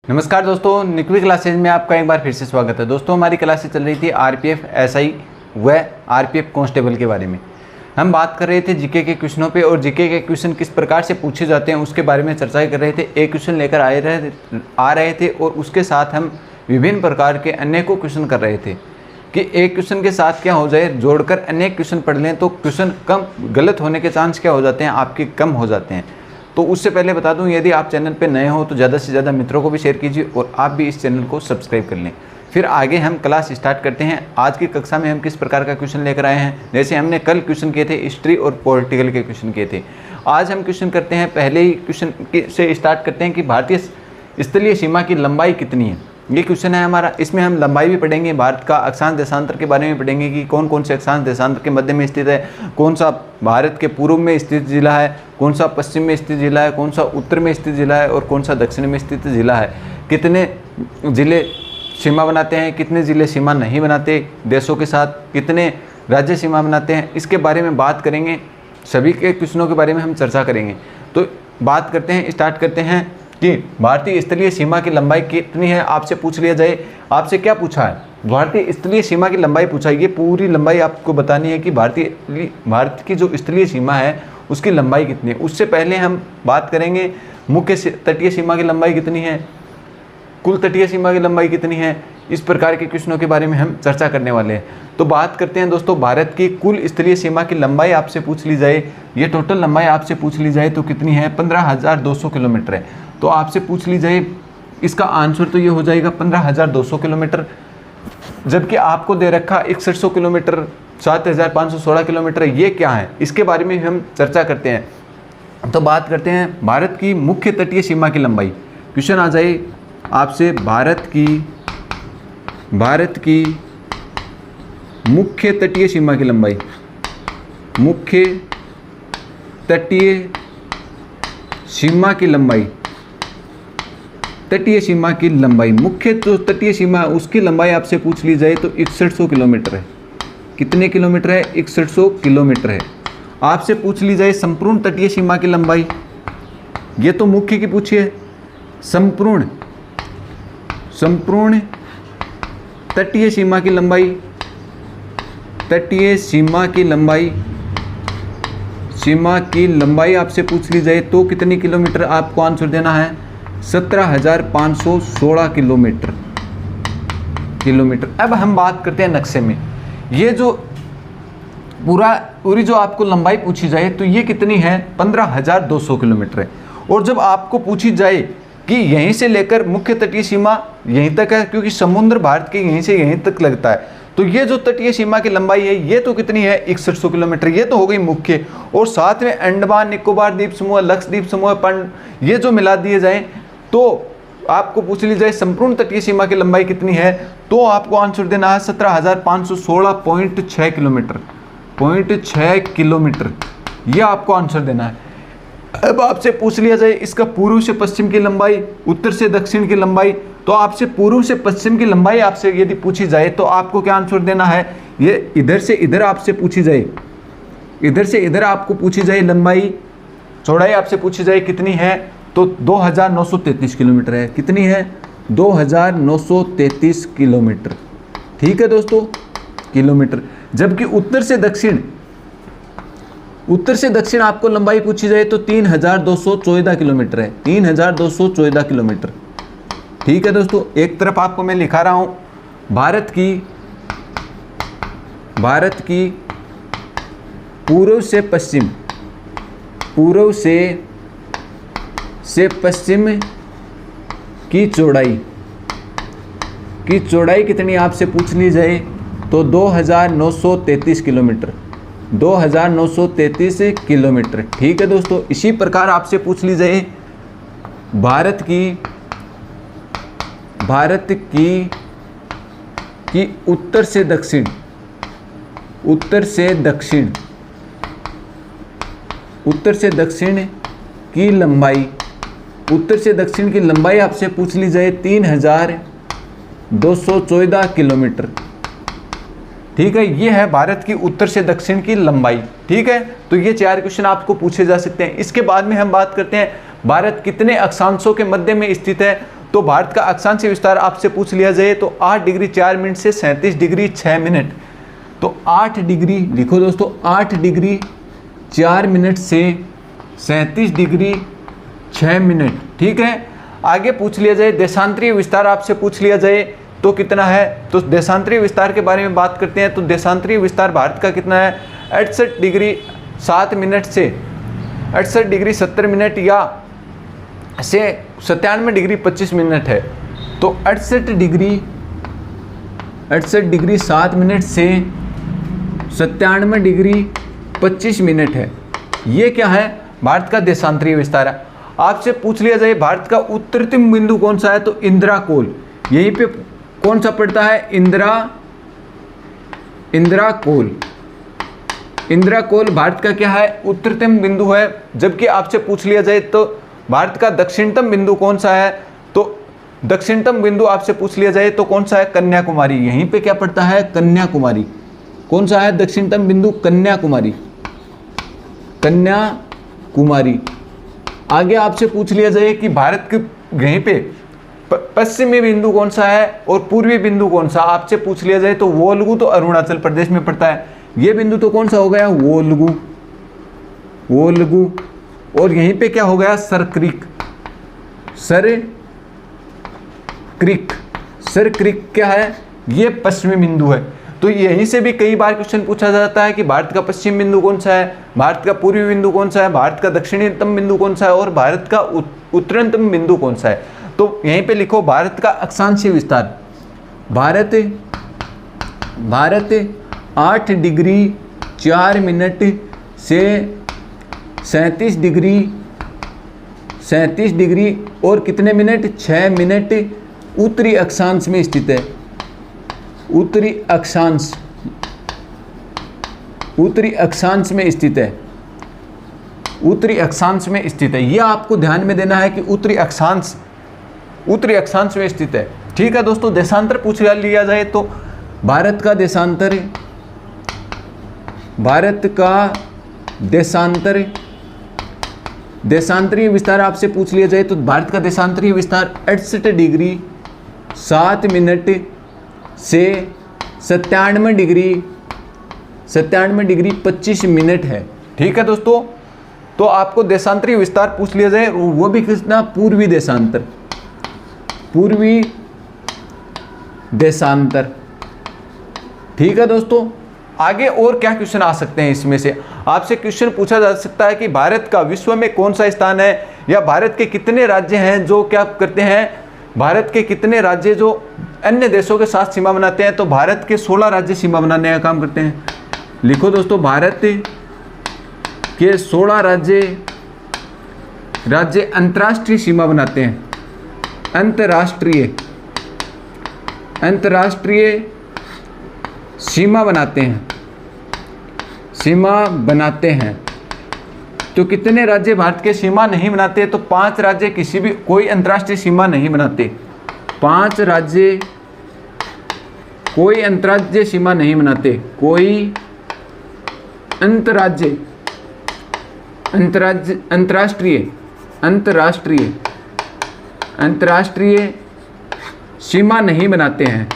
नमस्कार दोस्तों, निकवी क्लासेज में आपका एक बार फिर से स्वागत है। दोस्तों हमारी क्लासेज चल रही थी आरपीएफ एसआई व आरपीएफ कांस्टेबल के बारे में। हम बात कर रहे थे जीके के क्वेश्चनों पे और जीके के क्वेश्चन किस प्रकार से पूछे जाते हैं उसके बारे में चर्चा कर रहे थे। एक क्वेश्चन लेकर आ रहे थे और उसके साथ हम विभिन्न प्रकार के अनेकों क्वेश्चन कर रहे थे कि एक क्वेश्चन के साथ क्या हो जाए, जोड़कर अनेक क्वेश्चन पढ़ लें तो क्वेश्चन कम गलत होने के चांस क्या हो जाते हैं, आपके कम हो जाते हैं। तो उससे पहले बता दूं, यदि आप चैनल पे नए हो तो ज़्यादा से ज़्यादा मित्रों को भी शेयर कीजिए और आप भी इस चैनल को सब्सक्राइब कर लें। फिर आगे हम क्लास स्टार्ट करते हैं। आज की कक्षा में हम किस प्रकार का क्वेश्चन लेकर आए हैं, जैसे हमने कल क्वेश्चन किए थे हिस्ट्री और पॉलिटिकल के क्वेश्चन किए थे। आज हम क्वेश्चन करते हैं, पहले ही क्वेश्चन से स्टार्ट करते हैं कि भारतीय स्थलीय सीमा की लंबाई कितनी है। ये क्वेश्चन है हमारा। इसमें हम लंबाई भी पढ़ेंगे, भारत का अक्षांश देशांतर के बारे में पढ़ेंगे कि कौन कौन से अक्षांश देशांतर के मध्य में स्थित है, कौन सा भारत के पूर्व में स्थित जिला है, कौन सा पश्चिम में स्थित जिला है, कौन सा उत्तर में स्थित जिला है और कौन सा दक्षिण में स्थित जिला है, कितने जिले सीमा बनाते हैं, कितने जिले सीमा नहीं बनाते देशों के साथ, कितने राज्य सीमा बनाते हैं, इसके बारे में बात करेंगे। सभी के क्वेश्चनों के बारे में हम चर्चा करेंगे। तो बात करते हैं, स्टार्ट करते हैं कि भारतीय स्थलीय सीमा की लंबाई कितनी है। आपसे पूछ लिया जाए, आपसे क्या पूछा है, भारतीय स्थलीय सीमा की लंबाई पूछा है। ये पूरी लंबाई आपको बतानी है कि भारत की जो स्थलीय सीमा है उसकी लंबाई कितनी है। उससे पहले हम बात करेंगे मुख्य तटीय सीमा की लंबाई कितनी है, कुल तटीय सीमा की लंबाई कितनी है। इस प्रकार के क्वेश्चनों के बारे में हम चर्चा करने वाले हैं। तो बात करते हैं दोस्तों, भारत की कुल स्थलीय सीमा की लंबाई आपसे पूछ ली जाए, ये टोटल लंबाई आपसे पूछ ली जाए तो कितनी है, 15,200 किलोमीटर है। तो आपसे पूछ ली जाए, इसका आंसर तो ये हो जाएगा 15,200 किलोमीटर, जबकि आपको दे रखा 6100 किलोमीटर, 7,516 किलोमीटर। ये क्या है, इसके बारे में हम चर्चा करते हैं। तो बात करते हैं भारत की मुख्य तटीय सीमा की लंबाई। क्वेश्चन आ जाए आपसे, भारत की मुख्य तटीय सीमा की लंबाई, मुख्य तटीय सीमा की लंबाई, तटीय सीमा की लंबाई, मुख्य जो तटीय सीमा है उसकी लंबाई आपसे पूछ ली जाए तो 6100 किलोमीटर है। कितने किलोमीटर है, 6100 किलोमीटर है। आपसे पूछ ली जाए संपूर्ण तटीय सीमा की लंबाई, ये तो मुख्य की पूछी है, संपूर्ण तटीय सीमा की लंबाई, तटीय सीमा की लंबाई आपसे पूछ ली जाए तो कितनी किलोमीटर आपको आंसर देना है, 17,516 किलोमीटर। अब हम बात करते हैं नक्शे में। ये जो पूरी जो आपको लंबाई पूछी जाए तो ये कितनी है, 15,200 किलोमीटर है। और जब आपको पूछी जाए कि यहीं से लेकर मुख्य तटीय सीमा यहीं तक है, क्योंकि समुद्र भारत के यहीं से यहीं तक लगता है, तो ये जो तटीय सीमा की लंबाई है ये तो कितनी है, 6100 किलोमीटर। ये तो हो गई मुख्य, और साथ में अंडमान निकोबार द्वीप समूह, लक्षद्वीप समूह, ये जो मिला दिए जाए तो आपको पूछ ली जाए संपूर्ण तटीय सीमा की लंबाई कितनी है, तो आपको आंसर देना है 17,516.6 किलोमीटर, 0.6 किलोमीटर। ये आपको आंसर देना है। अब आपसे पूछ लिया जाए इसका पूर्व से पश्चिम की लंबाई, उत्तर से दक्षिण की लंबाई, तो आपसे पूर्व से पश्चिम की लंबाई आपसे यदि पूछी जाए तो आपको क्या आंसर देना है, ये इधर से इधर आपसे पूछी जाए, इधर से इधर आपको पूछी जाए लंबाई, चौड़ाई आपसे पूछी जाए कितनी है, तो 2,933 किलोमीटर है। कितनी है, 2,933 किलोमीटर। ठीक है दोस्तों, किलोमीटर। जबकि उत्तर से दक्षिण आपको लंबाई पूछी जाए तो 3,214 किलोमीटर है, 3,214 किलोमीटर। ठीक है दोस्तों, एक तरफ आपको मैं लिखा रहा हूं, भारत की पूर्व से पश्चिम की चौड़ाई कितनी आपसे पूछ ली जाए तो 2,933 किलोमीटर, 2,933 किलोमीटर। ठीक है दोस्तों, इसी प्रकार आपसे पूछ ली जाए भारत की उत्तर से दक्षिण की लंबाई, उत्तर से दक्षिण की लंबाई आपसे पूछ ली जाए 3,214 किलोमीटर। ठीक है, ये है भारत की उत्तर से दक्षिण की लंबाई। ठीक है, तो ये 4 क्वेश्चन आपको पूछे जा सकते हैं। इसके बाद में हम बात करते हैं भारत कितने अक्षांशों के मध्य में स्थित है। तो भारत का अक्षांशीय विस्तार आपसे पूछ लिया जाए तो 8 डिग्री 4 मिनट से 37 डिग्री 6 मिनट। तो 8 डिग्री लिखो दोस्तों, 8 डिग्री 4 मिनट से 37 डिग्री 6 मिनट। ठीक है, आगे पूछ लिया जाए देशांतरीय विस्तार आपसे पूछ लिया जाए तो कितना है। तो देशांतरीय विस्तार के बारे में बात करते हैं। तो देशांतरीय विस्तार भारत का कितना है, 68 डिग्री 7 मिनट से 68 डिग्री 70 मिनट या से 97 डिग्री 25 मिनट है। तो 68 डिग्री 7 मिनट से 97 डिग्री 25 मिनट है। ये क्या है, भारत का देशांतरीय विस्तार है। आपसे पूछ लिया जाए भारत का उत्तरतम बिंदु कौन सा है, तो इंदिरा कोल। यहीं पे कौन सा पड़ता है, इंदिरा कोल। इंदिरा कोल भारत का क्या है, उत्तरतम बिंदु है। जबकि आपसे पूछ लिया जाए तो भारत का दक्षिणतम बिंदु कौन सा है, तो दक्षिणतम बिंदु आपसे पूछ लिया जाए तो कौन सा है, कन्याकुमारी। यहीं पे क्या पड़ता है, कन्याकुमारी। कौन सा है दक्षिणतम बिंदु, कन्याकुमारी। कन्याकुमारी। आगे आपसे पूछ लिया जाए कि भारत के यहीं पे पश्चिमी बिंदु कौन सा है और पूर्वी बिंदु कौन सा, आपसे पूछ लिया जाए तो वोल्गु तो अरुणाचल प्रदेश में पड़ता है। ये बिंदु तो कौन सा हो गया, वोल्गु। और यहीं पे क्या हो गया, सर क्रिक क्या है, ये पश्चिमी बिंदु है। तो यहीं से भी कई बार क्वेश्चन पूछा जाता है कि भारत का पश्चिम बिंदु कौन सा है, भारत का पूर्वी बिंदु कौन सा है, भारत का दक्षिणतम बिंदु कौन सा है और भारत का उत्तरतम बिंदु कौन सा है। तो यहीं पे लिखो भारत का अक्षांशीय विस्तार। भारत 8 डिग्री 4 मिनट से 37 डिग्री और कितने मिनट, 6 मिनट उत्तरी अक्षांश में स्थित है। उत्तरी अक्षांश में स्थित है। यह आपको ध्यान में देना है कि उत्तरी अक्षांश में स्थित है। ठीक है दोस्तों, देशांतर पूछ लिया जाए तो भारत का देशांतरीय विस्तार आपसे पूछ लिया जाए तो भारत का देशांतरीय विस्तार 68 डिग्री 7 मिनट से 97 डिग्री 25 मिनट है। ठीक है दोस्तों, तो आपको देशांतरीय विस्तार पूछ लिया जाए, वो भी कितना, पूर्वी देशांतर। ठीक है दोस्तों, आगे और क्या क्वेश्चन आ सकते हैं इसमें से। आपसे क्वेश्चन पूछा जा सकता है कि भारत का विश्व में कौन सा स्थान है, या भारत के कितने राज्य हैं जो क्या करते हैं, भारत के कितने राज्य जो अन्य देशों के साथ सीमा बनाते हैं। तो भारत के 16 राज्य सीमा बनाने का काम करते हैं। लिखो दोस्तों, भारत के 16 राज्य अंतर्राष्ट्रीय सीमा बनाते हैं। अंतर्राष्ट्रीय सीमा बनाते हैं। तो कितने राज्य भारत के सीमा नहीं बनाते, तो 5 राज्य कोई अंतर्राष्ट्रीय सीमा नहीं बनाते। 5 राज्य कोई अंतर्राज्यीय सीमा नहीं बनाते। कोई अंतर्राष्ट्रीय सीमा नहीं बनाते हैं।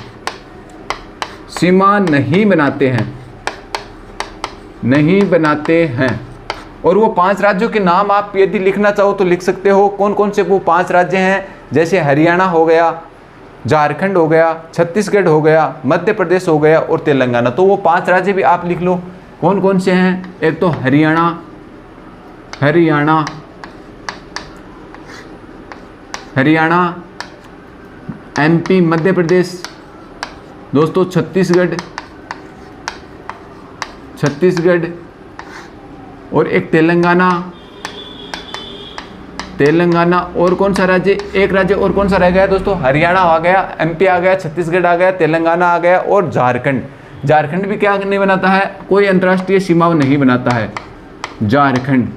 और वो 5 राज्यों के नाम आप यदि लिखना चाहो तो लिख सकते हो। कौन कौन से वो 5 राज्य हैं, जैसे हरियाणा हो गया, झारखंड हो गया, छत्तीसगढ़ हो गया, मध्य प्रदेश हो गया और तेलंगाना। तो वो 5 राज्य भी आप लिख लो कौन कौन से हैं। एक तो हरियाणा, एमपी मध्य प्रदेश, दोस्तों छत्तीसगढ़ और एक तेलंगाना और कौन सा राज्य, एक राज्य और कौन सा रह गया दोस्तों, हरियाणा आ गया, एमपी आ गया, छत्तीसगढ़ आ गया, तेलंगाना आ गया और झारखंड भी क्या नहीं बनाता है, कोई अंतर्राष्ट्रीय सीमा नहीं बनाता है झारखंड।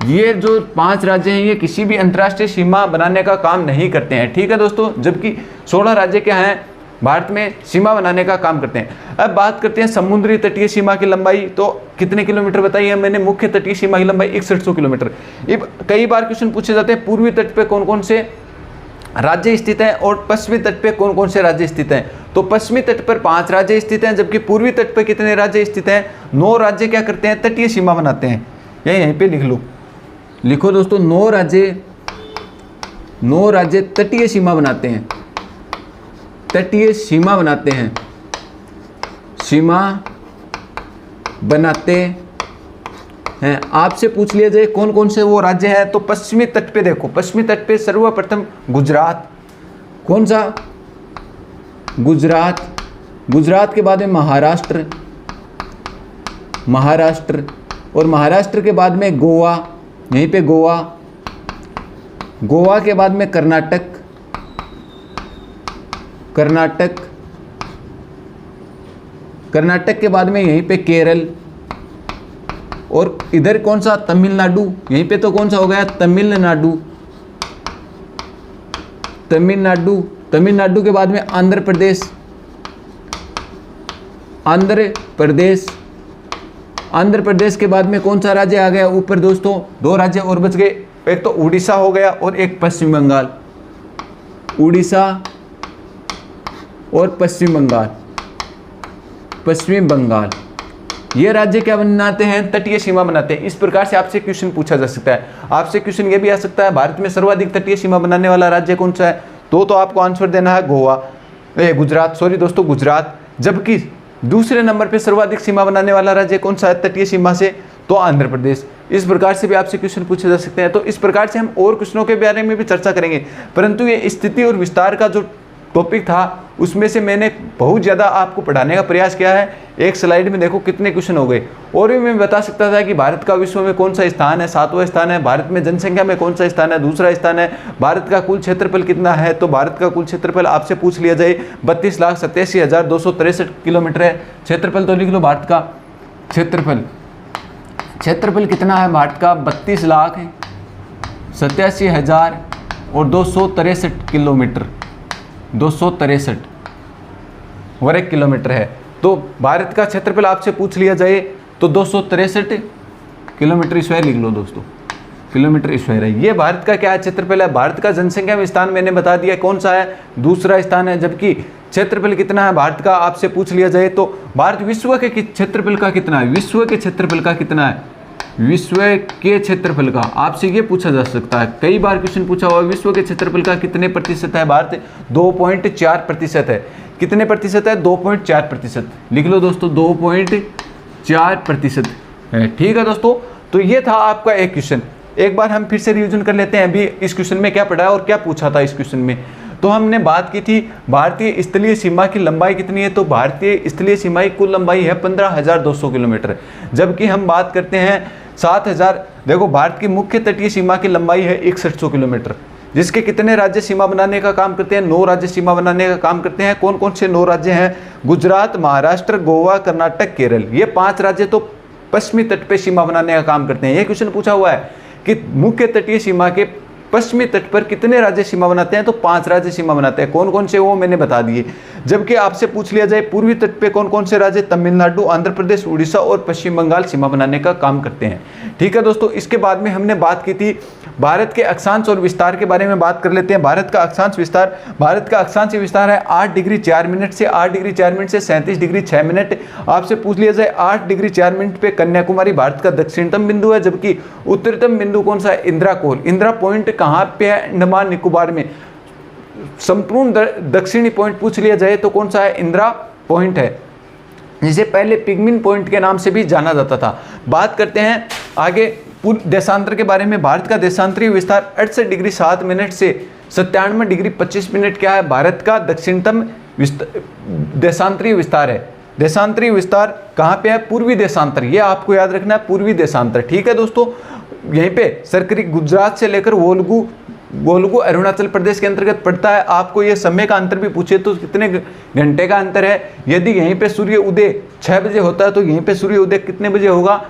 ये जो 5 राज्य हैं ये किसी भी अंतर्राष्ट्रीय सीमा बनाने का काम नहीं करते हैं। ठीक है दोस्तों, जबकि 16 राज्य क्या हैं भारत में सीमा बनाने का काम करते हैं। अब बात करते हैं समुद्री तटीय सीमा की लंबाई। तो कितने किलोमीटर बताई है मैंने, मुख्य तटीय सीमा की लंबाई 6100 किलोमीटर। कई बार क्वेश्चन पूछे जाते हैं पूर्वी तट पे कौन कौन से राज्य स्थित हैं और पश्चिमी तट पे कौन कौन से राज्य स्थित हैं। तो पश्चिमी तट पर 5 राज्य स्थित हैं, जबकि पूर्वी तट पर कितने राज्य स्थित हैं? 9 राज्य क्या करते हैं? तटीय सीमा बनाते हैं। यहीं पे लिख लो, लिखो दोस्तों, 9 राज्य तटीय सीमा बनाते हैं, तटीय सीमा बनाते हैं, सीमा बनाते हैं। आपसे पूछ लिया जाए कौन कौन से वो राज्य हैं, तो पश्चिमी तट पे देखो, पश्चिमी तट पे सर्वप्रथम गुजरात, कौन सा? गुजरात। गुजरात के बाद में महाराष्ट्र, महाराष्ट्र, और महाराष्ट्र के बाद में गोवा, यहीं पे गोवा, गोवा के बाद में कर्नाटक, कर्नाटक, कर्नाटक के बाद में यहीं पे केरल, और इधर कौन सा? तमिलनाडु। यहीं पे तो कौन सा हो गया? तमिलनाडु, तमिलनाडु। तमिलनाडु के बाद में आंध्र प्रदेश, आंध्र प्रदेश, आंध्र प्रदेश के बाद में कौन सा राज्य आ गया ऊपर दोस्तों? 2 राज्य और बच गए, एक तो उड़ीसा हो गया और एक पश्चिम बंगाल, उड़ीसा और पश्चिम बंगाल, पश्चिम बंगाल। ये राज्य क्या बनाते हैं? तटीय सीमा बनाते हैं। इस प्रकार से आपसे क्वेश्चन पूछा जा सकता है। आपसे क्वेश्चन ये भी आ सकता है, भारत में सर्वाधिक तटीय सीमा बनाने वाला राज्य कौन सा है? तो आपको आंसर देना है गुजरात, सॉरी दोस्तों, गुजरात। जबकि दूसरे नंबर पे सर्वाधिक सीमा बनाने वाला राज्य कौन सा है तटीय सीमा से? तो आंध्र प्रदेश। इस प्रकार से भी आपसे क्वेश्चन पूछे जा सकते हैं। तो इस प्रकार से हम और क्वेश्चनों के बारे में भी चर्चा करेंगे, परंतु ये स्थिति और विस्तार का जो टॉपिक था उसमें से मैंने बहुत ज़्यादा आपको पढ़ाने का प्रयास किया है। एक स्लाइड में देखो कितने क्वेश्चन हो गए। और भी मैं बता सकता था कि भारत का विश्व में कौन सा स्थान है? 7वां स्थान है। भारत में जनसंख्या में कौन सा स्थान है? दूसरा स्थान है। भारत का कुल क्षेत्रफल कितना है? तो भारत का कुल क्षेत्रफल आपसे पूछ लिया जाए 32,87,263 किलोमीटर है। क्षेत्रफल तो लिख लो, भारत का क्षेत्रफल, क्षेत्रफल कितना है भारत का? 32,87,263 किलोमीटर, 263 वर्ग किलोमीटर है। तो भारत का क्षेत्रफल आपसे पूछ लिया जाए तो 263 किलोमीटर स्क्वायर लिख लो दोस्तों, किलोमीटर स्क्वायर है। ये भारत का क्या है? क्षेत्रफल है। भारत का जनसंख्या में स्थान मैंने बता दिया कौन सा है? दूसरा स्थान है। जबकि क्षेत्रफल कितना है भारत का आपसे पूछ लिया जाए तो भारत विश्व के क्षेत्रफल का कितना है? विश्व के क्षेत्रफल का कितना है? विश्व के क्षेत्रफल का आपसे ये पूछा जा सकता है, कई बार क्वेश्चन पूछा हुआ। विश्व के क्षेत्रफल का कितने प्रतिशत है भारत? 2.4% है। कितने प्रतिशत है? 2.4%। लिख लो दोस्तों, 2.4% है। ठीक है दोस्तों, तो ये था आपका एक क्वेश्चन। एक बार हम फिर से रिवीजन कर लेते हैं अभी इस क्वेश्चन में क्या पढ़ा है और क्या पूछा था इस क्वेश्चन में। तो हमने बात की थी भारतीय स्थलीय सीमा की लंबाई कितनी है? तो भारतीय स्थलीय सीमा की कुल लंबाई है 15,200 किलोमीटर। जबकि हम बात करते हैं 7,000, देखो भारत की मुख्य तटीय सीमा की लंबाई है 6100 किलोमीटर, जिसके कितने राज्य सीमा बनाने का काम करते हैं? 9 राज्य सीमा बनाने का काम करते हैं। कौन कौन से 9 राज्य हैं? गुजरात, महाराष्ट्र, गोवा, कर्नाटक, केरल। ये 5 राज्य तो पश्चिमी तट पे सीमा बनाने का काम करते हैं। ये क्वेश्चन पूछा हुआ है कि मुख्य तटीय सीमा के पश्चिमी तट पर कितने राज्य सीमा बनाते हैं? तो 5 राज्य सीमा बनाते हैं। कौन कौन से वो मैंने बता दिए। जबकि आपसे पूछ लिया जाए पूर्वी तट पे कौन कौन से राज्य? तमिलनाडु, आंध्र प्रदेश, उड़ीसा और पश्चिम बंगाल सीमा बनाने का काम करते हैं। ठीक है दोस्तों, इसके बाद में हमने बात की थी भारत के अक्षांश और विस्तार के बारे में बात कर लेते हैं। भारत का अक्षांश विस्तार, भारत का अक्षांश विस्तार है 8 डिग्री 4 मिनट से 8 डिग्री 4 मिनट से 37 डिग्री 6 मिनट। आपसे पूछ लिया जाए 8 डिग्री 4 मिनट पे कन्याकुमारी भारत का दक्षिणतम बिंदु है, जबकि उत्तरतम बिंदु कौन सा है? इंदिरा कोल। इंदिरा पॉइंट कहाँ पे है? अंडमान निकोबार में। संपूर्ण दक्षिणी पॉइंट पूछ लिया जाए तो कौन सा है? इंदिरा पॉइंट है, जिसे पहले पिगमिन पॉइंट के नाम से भी जाना जाता था। बात करते हैं आगे देशांतर के बारे में। भारत का देशांतरीय विस्तार 68 डिग्री 7 मिनट से 97 डिग्री 25 मिनट क्या है? भारत का दक्षिणतम देशांतरीय विस्तार है। देशांतरीय विस्तार कहाँ पे है? पूर्वी देशांतर। ये आपको याद रखना है, पूर्वी देशांतर। ठीक है दोस्तों, यहीं पे सरकरी गुजरात से लेकर वोल्गु अरुणाचल प्रदेश के अंतर्गत पड़ता है। आपको ये समय का अंतर भी पूछे तो कितने घंटे का अंतर है? यदि यहीं पे सूर्य उदय 6 बजे होता है तो यहीं पे सूर्य उदय कितने बजे होगा?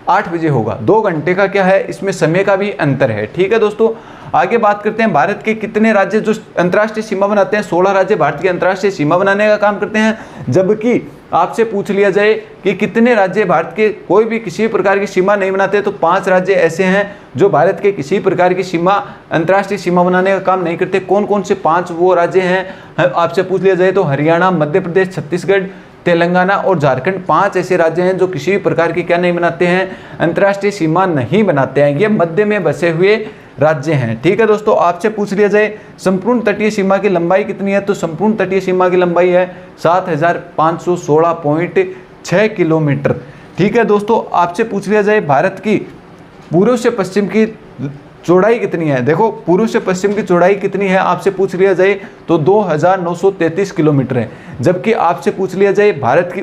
8 बजे होगा। 2 घंटे का क्या है? इसमें समय का भी अंतर है। ठीक है दोस्तों, आगे बात करते हैं भारत के कितने राज्य जो अंतर्राष्ट्रीय सीमा बनाते हैं? 16 राज्य भारत की अंतर्राष्ट्रीय सीमा बनाने का काम करते हैं। जबकि आपसे पूछ लिया जाए कि कितने राज्य भारत के कोई भी किसी प्रकार की सीमा नहीं बनाते, तो 5 राज्य ऐसे हैं जो भारत के किसी प्रकार की सीमा, अंतर्राष्ट्रीय सीमा बनाने का काम नहीं करते। कौन कौन से 5 वो राज्य हैं आपसे पूछ लिया जाए तो हरियाणा, मध्य प्रदेश, छत्तीसगढ़, तेलंगाना और झारखंड 5 ऐसे राज्य हैं जो किसी भी प्रकार की क्या नहीं बनाते हैं, अंतर्राष्ट्रीय सीमा नहीं बनाते हैं। ये मध्य में बसे हुए राज्य हैं। ठीक है दोस्तों, आपसे पूछ लिया जाए संपूर्ण तटीय सीमा की लंबाई कितनी है, तो संपूर्ण तटीय सीमा की लंबाई है 7516.6 किलोमीटर। ठीक है दोस्तों, आपसे पूछ लिया जाए भारत की पूर्व से पश्चिम की चौड़ाई कितनी है। देखो पूर्व से पश्चिम की चौड़ाई कितनी है आपसे पूछ लिया जाए तो 2933 किलोमीटर है। जबकि आपसे पूछ लिया जाए भारत की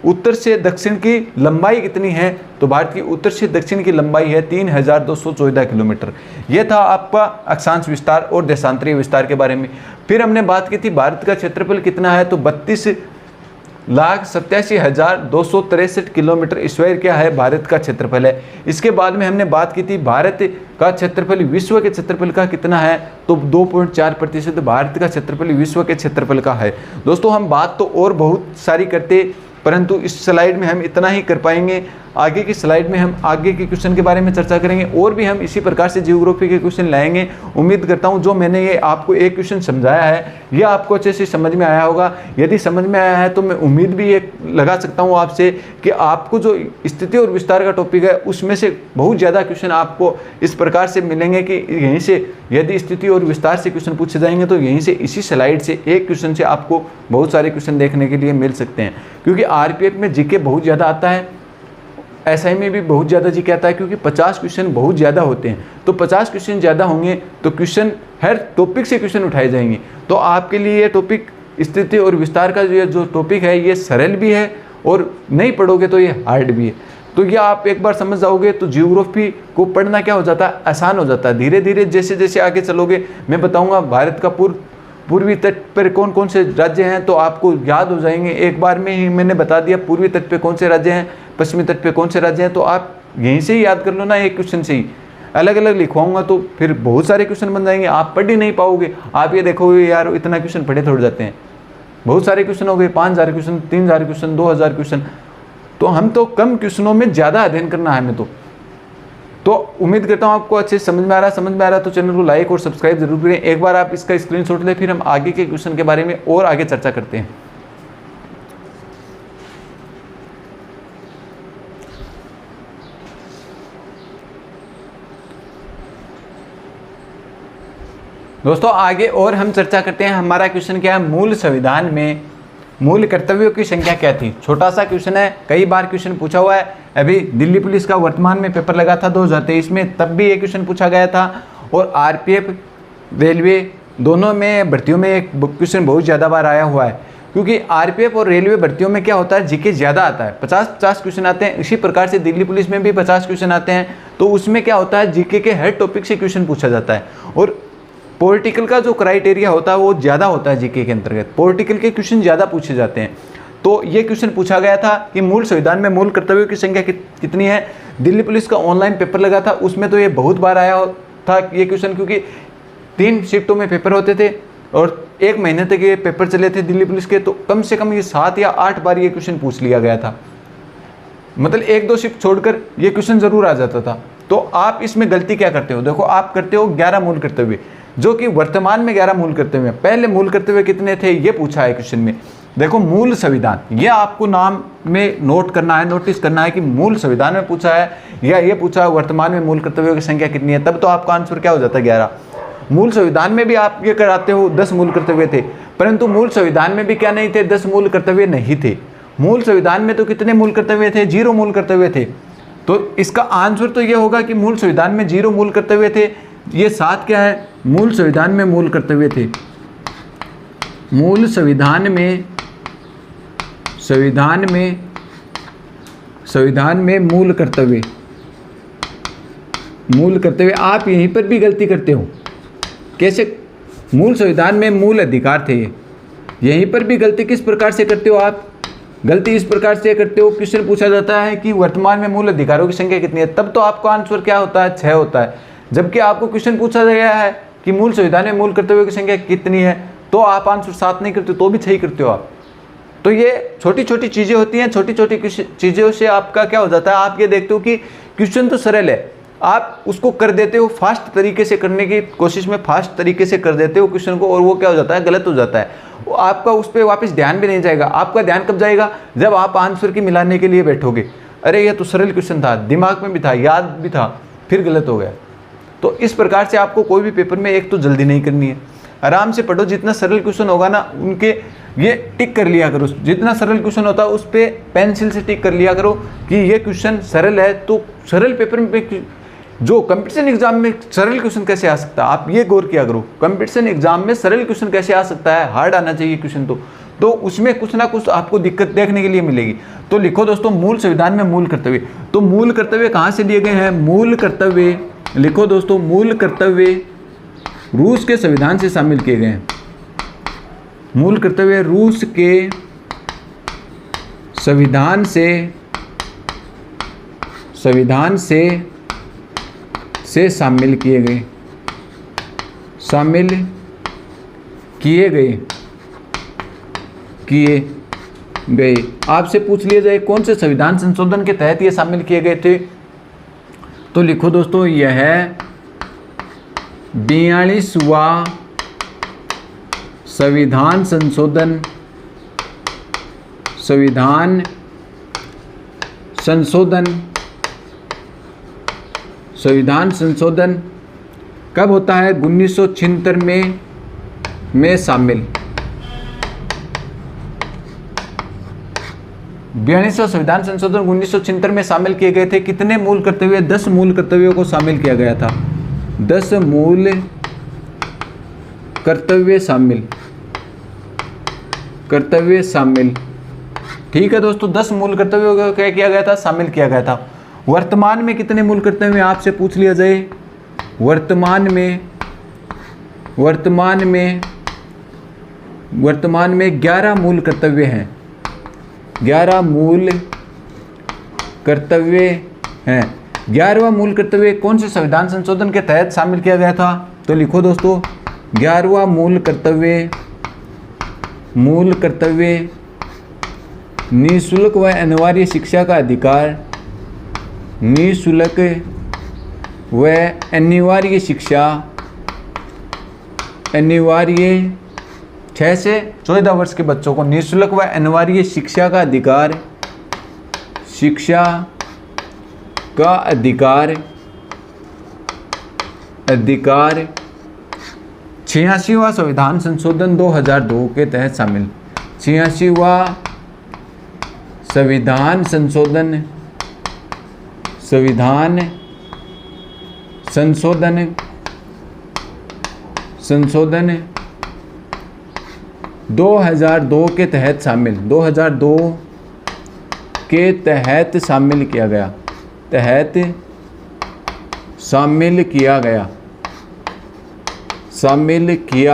उत्तर से दक्षिण की लंबाई कितनी है, तो भारत की उत्तर से दक्षिण की लंबाई है 3214 किलोमीटर। यह था आपका अक्षांश विस्तार और देशांतरीय विस्तार के बारे में। फिर हमने बात की थी भारत का क्षेत्रफल कितना है, तो 32,87,263 किलोमीटर स्क्वायर क्या है भारत का क्षेत्रफल है। इसके बाद में हमने बात की थी भारत का क्षेत्रफल विश्व के क्षेत्रफल का कितना है, तो 2.4% भारत का क्षेत्रफल विश्व के क्षेत्रफल का है। दोस्तों हम बात तो और बहुत सारी करते, परंतु इस स्लाइड में हम इतना ही कर पाएंगे। आगे की स्लाइड में हम आगे के क्वेश्चन के बारे में चर्चा करेंगे और भी हम इसी प्रकार से जियोग्राफी के क्वेश्चन लाएंगे। उम्मीद करता हूं जो मैंने ये आपको एक क्वेश्चन समझाया है ये आपको अच्छे से समझ में आया होगा। यदि समझ में आया है तो मैं उम्मीद भी ये लगा सकता हूं आपसे कि आपको जो स्थिति और विस्तार का टॉपिक है उसमें से बहुत ज़्यादा क्वेश्चन आपको इस प्रकार से मिलेंगे कि यहीं से यदि स्थिति और विस्तार से क्वेश्चन पूछे जाएंगे तो यहीं से इसी स्लाइड से एक क्वेश्चन से आपको बहुत सारे क्वेश्चन देखने के लिए मिल सकते हैं। क्योंकि आरपीएफ में जीके बहुत ज़्यादा आता है, एसआई में भी बहुत ज़्यादा जीके आता है, क्योंकि 50 क्वेश्चन बहुत ज़्यादा होते हैं। तो 50 क्वेश्चन ज़्यादा होंगे तो क्वेश्चन हर टॉपिक से क्वेश्चन उठाए जाएंगे। तो आपके लिए ये टॉपिक स्थिति और विस्तार का जो टॉपिक है ये सरल भी है और नहीं पढ़ोगे तो ये हार्ड भी है। तो ये आप एक बार समझ जाओगे तो जियोग्राफी को पढ़ना क्या हो जाता है, आसान हो जाता है। धीरे धीरे जैसे जैसे आगे चलोगे मैं बताऊँगा भारत का पूर्वी तट पर कौन कौन से राज्य हैं तो आपको याद हो जाएंगे। एक बार में ही मैंने बता दिया पूर्वी तट पे कौन से राज्य हैं, पश्चिमी तट पे कौन से राज्य हैं, तो आप यहीं से ही याद कर लो ना, एक क्वेश्चन से ही। अलग अलग लिखवाऊंगा तो फिर बहुत सारे क्वेश्चन बन जाएंगे, आप पढ़ ही नहीं पाओगे। आप ये देखोगे यार इतना क्वेश्चन पढ़े थोड़ जाते हैं, बहुत सारे क्वेश्चन हो गए, 5000 क्वेश्चन, 3000 क्वेश्चन, 2000 क्वेश्चन। तो हम तो कम क्वेश्चनों में ज़्यादा अध्ययन करना है हमें तो उम्मीद करता हूँ आपको अच्छे समझ में आ रहा है तो चैनल को लाइक और सब्सक्राइब जरूर करें। एक बार आप इसका स्क्रीनशॉट लें, फिर हम आगे के क्वेश्चन के बारे में और आगे चर्चा करते हैं। दोस्तों आगे और हम चर्चा करते हैं। हमारा क्वेश्चन क्या है, मूल संविधान में मूल कर्तव्यों की संख्या क्या थी। छोटा सा क्वेश्चन है, कई बार क्वेश्चन पूछा हुआ है। अभी दिल्ली पुलिस का वर्तमान में पेपर लगा था 2023 में, तब भी ये क्वेश्चन पूछा गया था। और आरपीएफ रेलवे दोनों में भर्तियों में एक क्वेश्चन बहुत ज़्यादा बार आया हुआ है, क्योंकि आरपीएफ और रेलवे भर्तियों में क्या होता है, जीके ज़्यादा आता है, 50-50 क्वेश्चन आते हैं। इसी प्रकार से दिल्ली पुलिस में भी 50 क्वेश्चन आते हैं। तो उसमें क्या होता है, जीके के हर टॉपिक से क्वेश्चन पूछा जाता है। और पॉलिटिकल का जो क्राइटेरिया होता है वो ज़्यादा होता है जीके के अंतर्गत, पॉलिटिकल के क्वेश्चन ज़्यादा पूछे जाते हैं। तो ये क्वेश्चन पूछा गया था कि मूल संविधान में मूल कर्तव्यों की संख्या कितनी है। दिल्ली पुलिस का ऑनलाइन पेपर लगा था, उसमें तो ये बहुत बार आया था ये क्वेश्चन, क्योंकि 3 शिफ्टों में पेपर होते थे और 1 महीने तक ये पेपर चले थे दिल्ली पुलिस के। तो कम से कम ये 7 या 8 बार ये क्वेश्चन पूछ लिया गया था, मतलब 1-2 शिफ्ट छोड़कर ये क्वेश्चन जरूर आ जाता था। तो आप इसमें गलती क्या करते हो, देखो आप करते हो 11 मूल कर्तव्य, जो कि वर्तमान में 11 मूल कर्तव्य हैं। पहले मूल कर्तव्य कितने थे ये पूछा है क्वेश्चन में। देखो मूल संविधान, ये आपको नाम में नोट करना है, नोटिस करना है कि मूल संविधान में पूछा है या ये पूछा है वर्तमान में मूल कर्तव्यों की संख्या कितनी है, तब तो आपका आंसर क्या हो जाता है 11। मूल संविधान में भी आप ये कराते हो 10 मूल कर्तव्य थे, परंतु मूल संविधान में भी क्या नहीं थे, 10 मूल कर्तव्य नहीं थे। मूल संविधान में तो कितने मूल कर्तव्य थे, 0 मूल कर्तव्य थे। तो इसका आंसर तो ये होगा कि मूल संविधान में 0 मूल कर्तव्य थे। ये 7 क्या है, मूल संविधान में मूल कर्तव्य थे। मूल संविधान में मूल कर्तव्य आप यहीं पर भी गलती करते हो। कैसे, मूल संविधान में मूल अधिकार थे, यहीं पर भी गलती किस प्रकार से करते हो आप, गलती इस प्रकार से करते हो। क्वेश्चन पूछा जाता है कि वर्तमान में मूल अधिकारों की संख्या कितनी है, तब तो आपका आंसर क्या होता है, 6 होता है। जबकि आपको क्वेश्चन पूछा गया है कि मूल संविधान में मूल कर्तव्यों की संख्या कितनी है, तो आप आंसर 7 नहीं करते, तो भी 6 करते हो आप। तो ये छोटी छोटी चीज़ें होती हैं, छोटी छोटी चीज़ों से आपका क्या हो जाता है, आप ये देखते हो कि क्वेश्चन तो सरल है, आप उसको कर देते हो फास्ट तरीके से, करने की कोशिश में फास्ट तरीके से कर देते हो क्वेश्चन को, और वो क्या हो जाता है, गलत हो जाता है। वो आपका उस पर वापस ध्यान भी नहीं जाएगा। आपका ध्यान कब जाएगा, जब आप आंसर की मिलाने के लिए बैठोगे, अरे ये तो सरल क्वेश्चन था, दिमाग में भी था, याद भी था, फिर गलत हो गया। तो इस प्रकार से आपको कोई भी पेपर में एक तो जल्दी नहीं करनी है, आराम से पढ़ो, जितना सरल क्वेश्चन होगा ना उनके ये टिक कर लिया करो, जितना सरल क्वेश्चन होता है उस पर पेंसिल से टिक कर लिया करो कि ये क्वेश्चन सरल है। तो सरल पेपर में, जो कंपटीशन एग्जाम में सरल क्वेश्चन कैसे आ सकता है, आप ये गौर किया करो, कंपटीशन एग्जाम में सरल क्वेश्चन कैसे आ सकता है, हार्ड आना चाहिए क्वेश्चन, तो उसमें कुछ ना कुछ आपको दिक्कत देखने के लिए मिलेगी। तो लिखो दोस्तों, मूल संविधान में मूल कर्तव्य। तो मूल कर्तव्य कहाँ से लिए गए हैं, मूल कर्तव्य लिखो दोस्तों, मूल कर्तव्य रूस के संविधान से शामिल किए गए हैं। मूल कर्तव्य रूस के संविधान से शामिल किए गए। आपसे पूछ लिया जाए कौन से संविधान संशोधन के तहत ये शामिल किए गए थे, तो लिखो दोस्तों, यह है 42वां संविधान संशोधन कब होता है, 1976 में शामिल। 42वां संविधान संशोधन 1976 में शामिल किए गए थे। कितने मूल कर्तव्य, 10 मूल कर्तव्यों को शामिल किया गया था। 10 मूल कर्तव्य शामिल। ठीक है दोस्तों, 10 मूल कर्तव्यों को क्या किया गया था, शामिल किया गया था। वर्तमान में कितने मूल कर्तव्य आपसे पूछ लिया जाए, वर्तमान में 11 मूल कर्तव्य हैं। 11 मूल कर्तव्य हैं। 11वां मूल कर्तव्य कौन से संविधान संशोधन के तहत शामिल किया गया था, तो लिखो दोस्तों, 11वां मूल कर्तव्य निःशुल्क व अनिवार्य शिक्षा का अधिकार। निःशुल्क व अनिवार्य शिक्षा, अनिवार्य 6 से 14 वर्ष के बच्चों को निःशुल्क व अनिवार्य शिक्षा का अधिकार, शिक्षा का अधिकार 86वां संविधान संशोधन 2002 के तहत शामिल। 86वां संविधान संशोधन 2002 के तहत शामिल। 2002 के तहत शामिल किया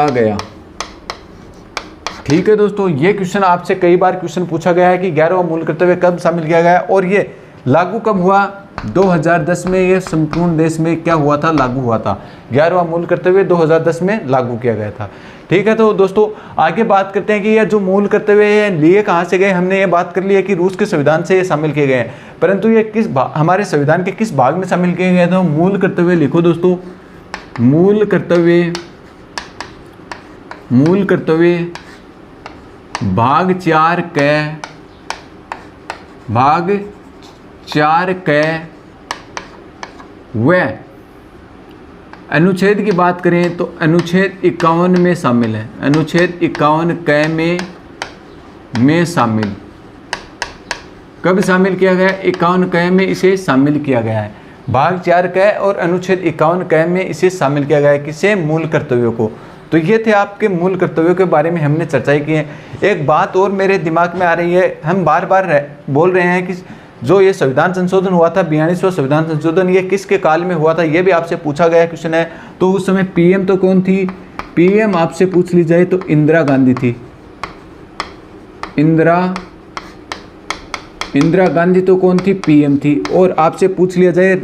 गया। ठीक है दोस्तों, ये क्वेश्चन आपसे कई बार क्वेश्चन पूछा गया है कि 11वां मूल कर्तव्य कब शामिल किया गया और ये लागू कब हुआ। 2010 में ये संपूर्ण देश में क्या हुआ था, लागू हुआ था। 11वां मूल कर्तव्य 2010 में लागू किया गया था। ठीक है, तो दोस्तों आगे बात करते हैं कि ये जो मूल कर्तव्य है लिए कहाँ से गए। हमने ये बात कर ली है कि रूस के संविधान से ये शामिल किए गए हैं, परंतु ये हमारे संविधान के किस भाग में शामिल किए गए। तो मूल कर्तव्य लिखो दोस्तों, मूल कर्तव्य भाग 4 क व अनुच्छेद की बात करें तो अनुच्छेद 51 में शामिल है। अनुच्छेद 51 क में शामिल कब शामिल किया गया, 51 क में इसे शामिल किया गया है। भाग 4 क और अनुच्छेद 51 क में इसे शामिल किया गया है, किसे, मूल कर्तव्यों को। तो ये थे आपके मूल कर्तव्यों के बारे में हमने चर्चाएं की है। एक बात और मेरे दिमाग में आ रही है, हम बार बार बोल रहे हैं कि जो ये संविधान संशोधन हुआ था 42वां संविधान संशोधन, ये किसके काल में हुआ था, ये भी आपसे पूछा गया क्वेश्चन है। तो उस समय पीएम तो कौन थी, पीएम आपसे पूछ ली जाए तो इंदिरा गांधी थी। इंदिरा गांधी तो कौन थी, पीएम थी। और आपसे पूछ लिया जाए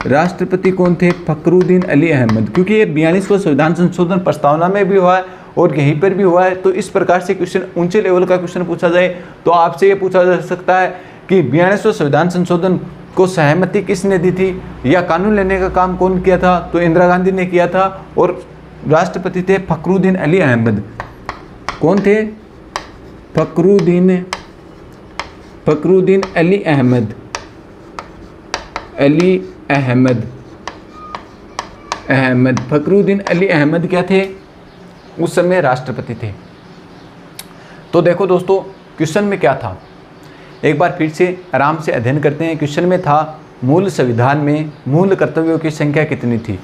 राष्ट्रपति कौन थे, फखरुद्दीन अली अहमद, क्योंकि ये 42वां संविधान संशोधन प्रस्तावना में भी हुआ है और यहीं पर भी हुआ है। तो इस प्रकार से क्वेश्चन ऊंचे लेवल का क्वेश्चन पूछा जाए तो आपसे ये पूछा जा सकता है कि 42वां संविधान संशोधन को सहमति किसने दी थी या कानून लेने का काम कौन किया था, तो इंदिरा गांधी ने किया था और राष्ट्रपति थे फखरुद्दीन अली अहमद। कौन थे? फखरुद्दीन अली अहमद। फखरुद्दीन अली अहमद क्या थे? उस समय राष्ट्रपति थे। तो देखो दोस्तों क्वेश्चन में क्या था, एक बार फिर से आराम से अध्ययन करते हैं। क्वेश्चन में था मूल संविधान में मूल कर्तव्यों की संख्या कितनी थी।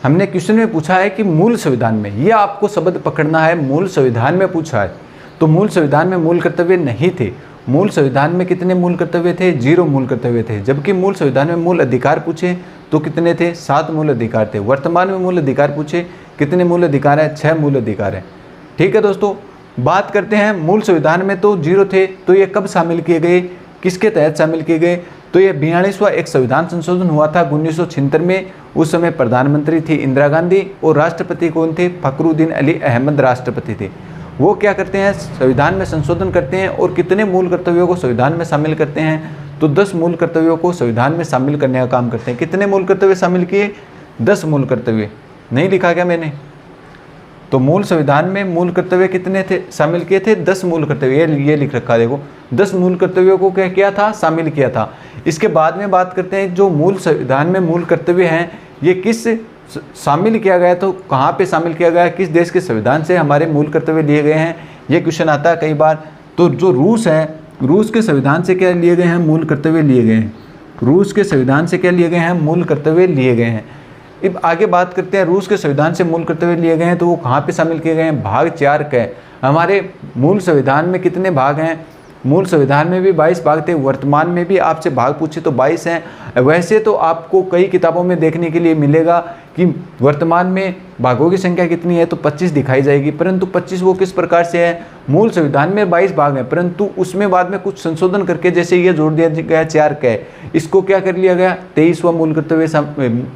हमने क्वेश्चन में पूछा है कि मूल संविधान में, ये आपको शब्द पकड़ना है, मूल संविधान में पूछा है। तो मूल संविधान में मूल कर्तव्य नहीं थे। मूल संविधान में कितने मूल कर्तव्य थे? 0 मूल कर्तव्य थे। जबकि मूल संविधान में मूल अधिकार पूछे तो कितने थे? 7 मूल अधिकार थे। वर्तमान में मूल अधिकार पूछे कितने मूल अधिकार है? 6 मूल अधिकार है। ठीक है दोस्तों, बात करते हैं मूल संविधान में तो 0 थे, तो ये कब शामिल किए गए, किसके तहत शामिल किए गए? तो ये 42वां एक संविधान संशोधन हुआ था 1976 में। उस समय प्रधानमंत्री थी इंदिरा गांधी और राष्ट्रपति कौन थे? फखरुद्दीन अली अहमद राष्ट्रपति थे। वो क्या करते हैं? संविधान में संशोधन करते हैं और कितने मूल कर्तव्यों को संविधान में शामिल करते हैं? तो 10 मूल कर्तव्यों को संविधान में शामिल करने का काम करते हैं। कितने मूल कर्तव्य शामिल किए? 10 मूल कर्तव्य। नहीं लिखा क्या मैंने? तो मूल संविधान में मूल कर्तव्य कितने थे शामिल किए थे? 10 मूल कर्तव्य। ये लिख रखा देखो, 10 मूल कर्तव्यों को क्या किया था? शामिल किया था। इसके बाद में बात करते हैं जो मूल संविधान में मूल कर्तव्य हैं ये किस शामिल किया गया, तो कहाँ पे शामिल किया गया, किस देश के संविधान से हमारे मूल कर्तव्य लिए गए हैं, ये क्वेश्चन आता है कई बार। तो जो रूस है, रूस के संविधान से क्या लिए गए हैं? मूल कर्तव्य लिए गए हैं। रूस के संविधान से क्या लिए गए हैं? मूल कर्तव्य लिए गए हैं। अब आगे बात करते हैं रूस के संविधान से मूल कर्तव्य लिए गए हैं तो वो कहाँ पे शामिल किए गए हैं? भाग 4 के। हमारे मूल संविधान में कितने भाग हैं? मूल संविधान में भी 22 भाग थे। वर्तमान में भी आपसे भाग पूछे तो 22 हैं। वैसे तो आपको कई किताबों में देखने के लिए मिलेगा कि वर्तमान में भागों की संख्या कितनी है, तो 25 दिखाई जाएगी, परंतु 25 वो किस प्रकार से है? मूल संविधान में 22 भाग हैं, परंतु उसमें बाद में कुछ संशोधन करके जैसे ये जोड़ दिया गया 4 क, इसको क्या कर लिया गया? 23वां मूल कर्तव्य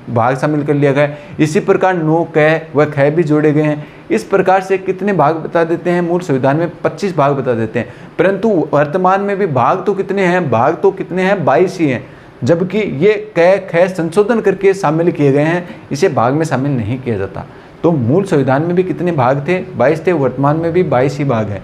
भाग शामिल कर लिया गया। इसी प्रकार 9 क व ख भी जोड़े गए हैं। इस प्रकार से कितने भाग बता देते हैं? मूल संविधान में 25 भाग बता देते हैं, परंतु वर्तमान में भी भाग तो कितने हैं? भाग तो कितने हैं? 22 ही हैं। जबकि ये क ख संशोधन करके शामिल किए गए हैं, इसे भाग में शामिल नहीं किया जाता। तो मूल संविधान में भी कितने भाग थे? 22 थे। वर्तमान में भी 22 ही भाग हैं।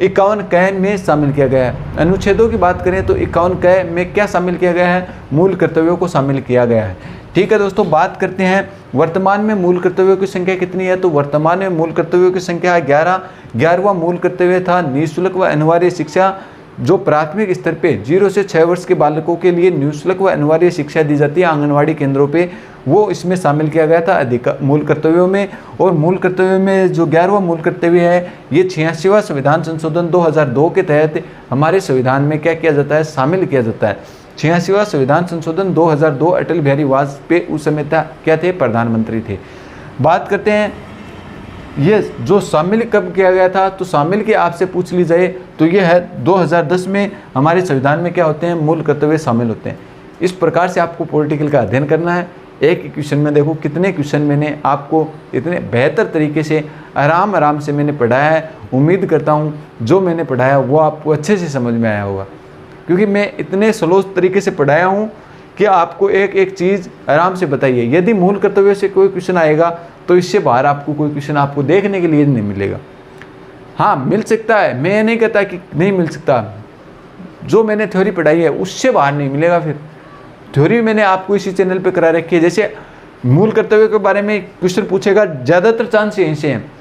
51 क में शामिल किया गया है। अनुच्छेदों की बात करें तो 51 क में क्या शामिल किया गया है? मूल कर्तव्यों को शामिल किया गया है। ठीक है दोस्तों, बात करते हैं वर्तमान में मूल कर्तव्यों की संख्या कितनी है। तो वर्तमान में मूल कर्तव्यों की संख्या है 11। 11वां मूल कर्तव्य था निःशुल्क व अनिवार्य शिक्षा, जो प्राथमिक स्तर पे 0 से 6 वर्ष के बालकों के लिए निःशुल्क व अनिवार्य शिक्षा दी जाती है आंगनवाड़ी केंद्रों पे, वो इसमें शामिल किया गया था अधिक मूल कर्तव्यों में। और मूल कर्तव्यों में जो 11वां मूल कर्तव्य है ये 86वां संविधान संशोधन 2002 के तहत हमारे संविधान में क्या किया जाता है? शामिल किया जाता है। 86वां संविधान संशोधन 2002 अटल बिहारी वाजपेयी उस समय क्या थे? प्रधानमंत्री थे। बात करते हैं ये जो शामिल कब किया गया था, तो शामिल की आपसे पूछ ली जाए तो ये है 2010 में हमारे संविधान में क्या होते हैं? मूल कर्तव्य शामिल होते हैं। इस प्रकार से आपको पॉलिटिकल का अध्ययन करना है। एक ही क्वेश्चन में देखो कितने क्वेश्चन मैंने आपको इतने बेहतर तरीके से आराम से मैंने पढ़ाया है। उम्मीद करता हूँ जो मैंने पढ़ाया वो आपको अच्छे से समझ में आया होगा, क्योंकि मैं इतने स्लो तरीके से पढ़ाया हूँ कि आपको एक एक चीज़ आराम से बताइए। यदि मूल कर्तव्य से कोई क्वेश्चन आएगा तो इससे बाहर आपको कोई क्वेश्चन आपको देखने के लिए नहीं मिलेगा। हाँ, मिल सकता है, मैं ये नहीं कहता कि नहीं मिल सकता। जो मैंने थ्योरी पढ़ाई है उससे बाहर नहीं मिलेगा। फिर थ्योरी मैंने आपको इसी चैनल पे करा रखी है। जैसे मूल कर्तव्य के बारे में क्वेश्चन पूछेगा, ज़्यादातर चांस यहीं से हैं।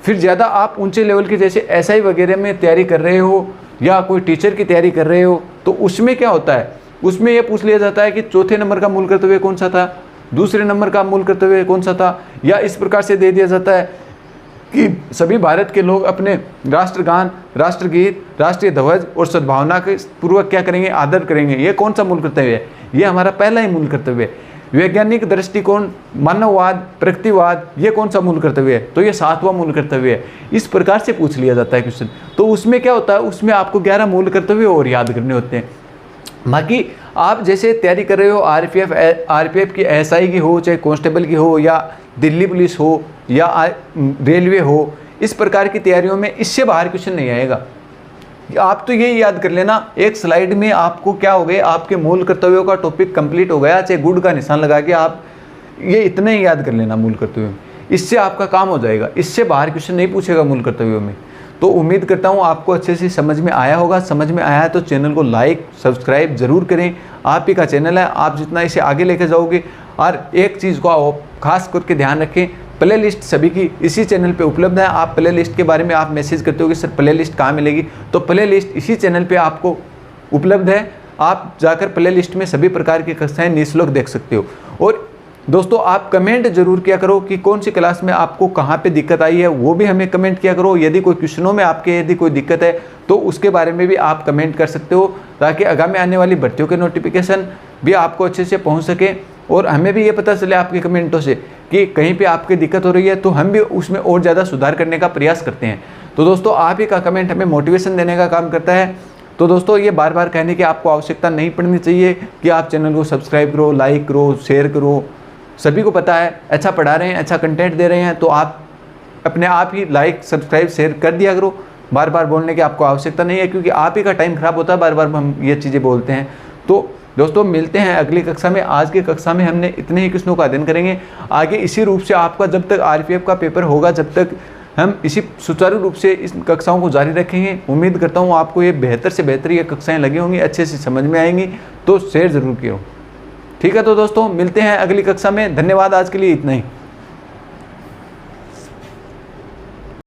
फिर ज़्यादा आप ऊंचे लेवल के जैसे SI वगैरह में तैयारी कर रहे हो या कोई टीचर की तैयारी कर रहे हो, तो उसमें क्या होता है? उसमें यह पूछ लिया जाता है कि चौथे नंबर का मूल कर्तव्य कौन सा था, दूसरे नंबर का मूल कर्तव्य कौन सा था, या इस प्रकार से दे दिया जाता है कि सभी भारत के लोग अपने राष्ट्रगान, राष्ट्रगीत, राष्ट्रीय ध्वज और सद्भावना के पूर्वक क्या करेंगे? आदर करेंगे। ये कौन सा मूल कर्तव्य है? ये हमारा पहला ही मूल कर्तव्य है। वैज्ञानिक दृष्टिकोण, मानववाद, प्रगतिवाद, ये कौन सा मूल कर्तव्य है? तो ये 7वां मूल कर्तव्य है। इस प्रकार से पूछ लिया जाता है क्वेश्चन। तो उसमें क्या होता है? उसमें आपको 11 मूल कर्तव्य और याद करने होते हैं। बाकी आप जैसे तैयारी कर रहे हो आरपीएफ की, SI की हो, चाहे कांस्टेबल की हो, या दिल्ली पुलिस हो, या रेलवे हो, इस प्रकार की तैयारियों में इससे बाहर क्वेश्चन नहीं आएगा। आप तो ये याद कर लेना, एक स्लाइड में आपको क्या हो गया, आपके मूल कर्तव्यों का टॉपिक कंप्लीट हो गया। चाहे गुड का निशान लगा के आप ये इतने ही याद कर लेना मूल कर्तव्यों में, इससे आपका काम हो जाएगा। इससे बाहर क्वेश्चन नहीं पूछेगा मूल कर्तव्यों में। तो उम्मीद करता हूँ आपको अच्छे से समझ में आया होगा। समझ में आया है तो चैनल को लाइक सब्सक्राइब जरूर करें। आप ही का चैनल है, आप जितना इसे आगे लेके जाओगे। और एक चीज़ को आप खास करके ध्यान रखें, प्ले लिस्ट सभी की इसी चैनल पे उपलब्ध है। आप प्ले लिस्ट के बारे में आप मैसेज करते हो कि सर प्ले लिस्ट कहाँ मिलेगी, तो प्ले लिस्ट इसी चैनल पे आपको उपलब्ध है। आप जाकर प्ले लिस्ट में सभी प्रकार की कक्षाएं निःशुल्क देख सकते हो। और दोस्तों आप कमेंट जरूर किया करो कि कौन सी क्लास में आपको कहाँ पे दिक्कत आई है, वो भी हमें कमेंट किया करो। यदि कोई क्वेश्चनों में आपके यदि कोई दिक्कत है तो उसके बारे में भी आप कमेंट कर सकते हो, ताकि आगामी आने वाली भर्तियों के नोटिफिकेशन भी आपको अच्छे से पहुँच सके। और हमें भी ये पता चले आपके कमेंटों से कि कहीं पे आपकी दिक्कत हो रही है, तो हम भी उसमें और ज़्यादा सुधार करने का प्रयास करते हैं। तो दोस्तों आप ही का कमेंट हमें मोटिवेशन देने का काम करता है। तो दोस्तों ये बार बार कहने की आपको आवश्यकता नहीं पड़नी चाहिए कि आप चैनल को सब्सक्राइब करो, लाइक करो, शेयर करो। सभी को पता है अच्छा पढ़ा रहे हैं, अच्छा कंटेंट दे रहे हैं, तो आप अपने आप ही लाइक सब्सक्राइब शेयर कर दिया करो। बार बार बोलने की आपको आवश्यकता नहीं है, क्योंकि आप ही का टाइम खराब होता है बार बार हम ये चीज़ें बोलते हैं। तो दोस्तों मिलते हैं अगली कक्षा में। आज की कक्षा में हमने इतने ही क्वेश्चनों का अध्ययन करेंगे। आगे इसी रूप से आपका जब तक आरपीएफ का पेपर होगा, जब तक हम इसी सुचारू रूप से इस कक्षाओं को जारी रखेंगे। उम्मीद करता हूँ आपको ये बेहतर से बेहतर ये कक्षाएं लगी होंगी, अच्छे से समझ में आएंगी। तो शेयर ज़रूर करो। ठीक है, तो दोस्तों मिलते हैं अगली कक्षा में। धन्यवाद, आज के लिए इतना ही।